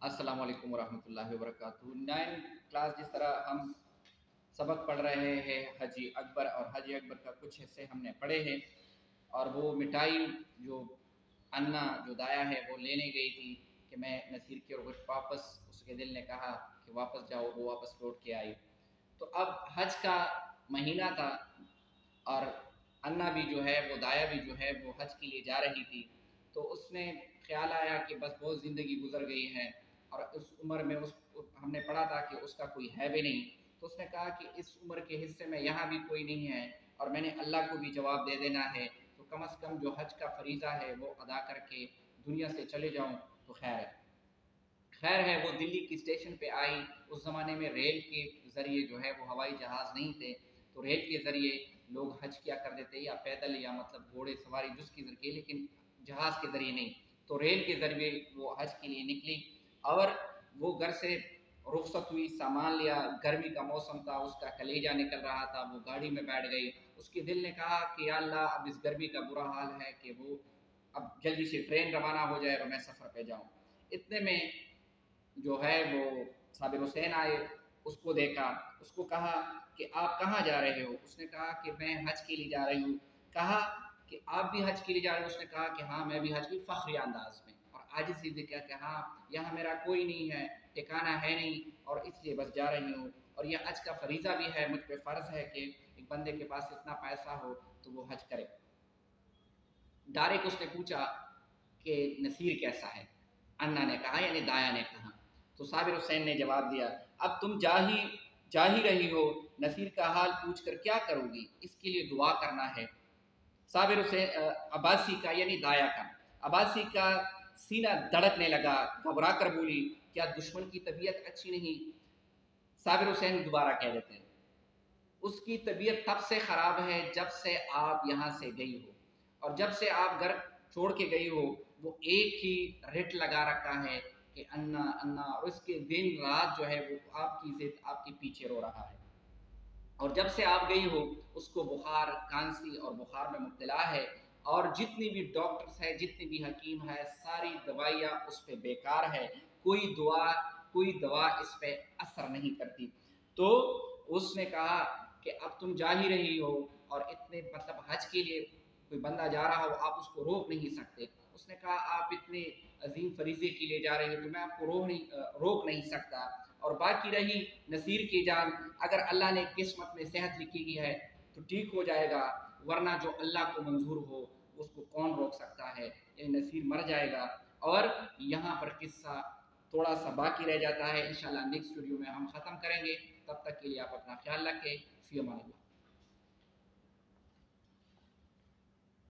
السلام علیکم ورحمۃ اللہ وبرکاتہ۔ 9 کلاس جس طرح ہم سبق پڑھ رہے ہیں حج اکبر، اور حج اکبر کا کچھ حصے ہم نے پڑھے ہیں، اور وہ مٹائی جو انا جو دایا ہے وہ لینے گئی تھی کہ میں نصیر کی، اور واپس اس کے دل نے کہا کہ واپس جاؤ، وہ واپس لوٹ کے آئی۔ تو اب حج کا مہینہ تھا، اور انا بھی جو ہے وہ دایا بھی جو ہے وہ حج کے لیے جا رہی تھی، تو اس نے خیال آیا کہ بس بہت زندگی گزر گئی ہے، اور اس عمر میں ہم نے پڑھا تھا کہ اس کا کوئی ہے بھی نہیں، تو اس نے کہا کہ اس عمر کے حصے میں یہاں بھی کوئی نہیں ہے، اور میں نے اللہ کو بھی جواب دے دینا ہے، تو کم از کم جو حج کا فریضہ ہے وہ ادا کر کے دنیا سے چلے جاؤں تو خیر ہے۔ خیر ہے، وہ دلی کی اسٹیشن پہ آئی۔ اس زمانے میں ریل کے ذریعے جو ہے وہ ہوائی جہاز نہیں تھے، تو ریل کے ذریعے لوگ حج کیا کرتے تھے، یا پیدل، یا مطلب گھوڑے سواری جس کے ذریعے، لیکن جہاز کے ذریعے نہیں۔ تو ریل کے ذریعے وہ حج کے لیے نکلی، اور وہ گھر سے رخصت ہوئی، سامان لیا، گرمی کا موسم تھا، اس کا کلیجہ نکل رہا تھا، وہ گاڑی میں بیٹھ گئی۔ اس کے دل نے کہا کہ یا اللہ، اب اس گرمی کا برا حال ہے کہ وہ اب جلدی سے ٹرین روانہ ہو جائے اور میں سفر پہ جاؤں۔ اتنے میں جو ہے وہ صابر حسین آئے، اس کو دیکھا، اس کو کہا کہ آپ کہاں جا رہے ہو؟ اس نے کہا کہ میں حج کے لیے جا رہی ہوں۔ کہا کہ آپ بھی حج کے لیے جا رہے ہو؟ اس نے کہا کہ ہاں میں بھی حج کی، فخری انداز میں، اور عاجزی سے کہا کہ ہاں یہاں میرا کوئی نہیں ہے، ٹھکانہ ہے نہیں، اور اس لیے بس جا رہی ہوں، اور یہ حج کا فریضہ بھی ہے، مجھ پہ فرض ہے کہ ایک بندے کے پاس اتنا پیسہ ہو تو وہ حج کرے۔ ڈائریکٹ اس نے پوچھا کہ نصیر کیسا ہے؟ انا نے کہا، یعنی دایا نے کہا۔ تو صابر حسین نے جواب دیا، اب تم جا ہی رہی ہو، نصیر کا حال پوچھ کر کیا کرو گی؟ اس کے لیے دعا کرنا ہے۔ صابر حسین عباسی کا، یعنی دایا کا، عباسی کا سینہ دھڑکنے لگا، گھبرا کر بولی، کیا دشمن کی طبیعت اچھی نہیں؟ صابر حسین دوبارہ کہہ دیتے ہیں، اس کی طبیعت تب سے خراب ہے جب سے آپ یہاں سے گئی ہو، اور جب سے آپ گھر چھوڑ کے گئی ہو، وہ ایک ہی رٹ لگا رکھا ہے کہ انا انا، اور اس کے دن رات جو ہے وہ آپ کی ضد آپ کے پیچھے رو رہا ہے، اور جب سے آپ گئی ہو اس کو بخار، کھانسی اور بخار میں مبتلا ہے، اور جتنی بھی ڈاکٹرز ہیں، جتنی بھی حکیم ہے، ساری دوائیاں اس پہ بیکار ہے، کوئی دوا اس پہ اثر نہیں کرتی۔ تو اس نے کہا کہ اب تم جا ہی رہی ہو، اور اتنے مطلب حج کے لیے کوئی بندہ جا رہا ہو، آپ اس کو روک نہیں سکتے۔ اس نے کہا آپ اتنے عظیم فریضے کے لیے جا رہے ہو تو میں آپ کو روک نہیں سکتا۔ اور باقی رہی نصیر کی جان، اگر اللہ نے قسمت میں صحت لکھی کی ہے تو ٹھیک ہو جائے گا، ورنہ جو اللہ کو منظور ہو اس کو کون روک سکتا ہے، یعنی نصیر مر جائے گا۔ اور یہاں پر قصہ تھوڑا سا باقی رہ جاتا ہے، انشاءاللہ نیکسٹ ویڈیو میں ہم ختم کریں گے۔ تب تک کے لیے آپ اپنا خیال رکھیں، فی امان اللہ۔